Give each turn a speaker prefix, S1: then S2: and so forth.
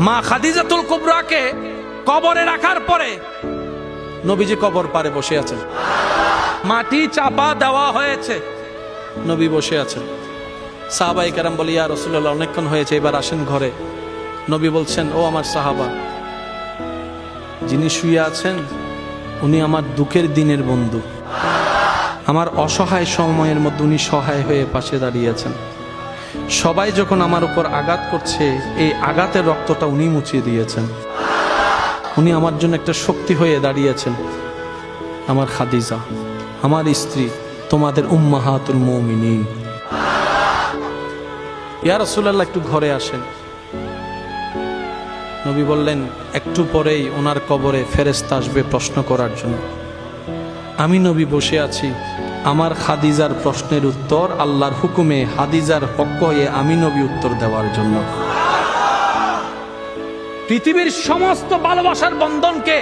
S1: মা খাদিজাতুল কুবরাকে কবরে রাখার পরে নবীজি কবর পারে বসে আছেন, মাটি চাপা দেওয়া হয়েছে, নবী বসে আছেন। সাহাবায়ে কেরাম বলে, ইয়া রাসূলুল্লাহ, অনেকক্ষণ হয়েছে, এবার আসেন ঘরে। নবী বলছেন, ও আমার সাহাবা, যিনি শুয়ে আছেন উনি আমার দুঃখের দিনের বন্ধু, আমার অসহায় সময়ের মধ্যে উনি সহায় হয়ে পাশে দাঁড়িয়েছেন। সবাই যখন আমার উপর আঘাত করছে, এই আঘাতের রক্তটা উনি মুছিয়ে দিয়েছেন। উনি আমার জন্য একটা শক্তি হয়ে দাঁড়িয়েছেন। আমার খাদিজা, আমার স্ত্রী, তোমাদের উম্মাহাতুল মুমিনিন। ইয়া রাসূলুল্লাহ, একটু ঘরে আসেন। নবী বললেন, একটু পরেই ওনার কবরে ফেরেশতা আসবে প্রশ্ন করার জন্য। আমি নবী বসে আছি, আমার খাদিজার প্রশ্নের উত্তর আল্লাহর হুকুমে খাদিজার পক্ষ হয়ে আমি নবী উত্তর দেওয়ার জন্য। পৃথিবীর সমস্ত ভালোবাসার বন্ধনকে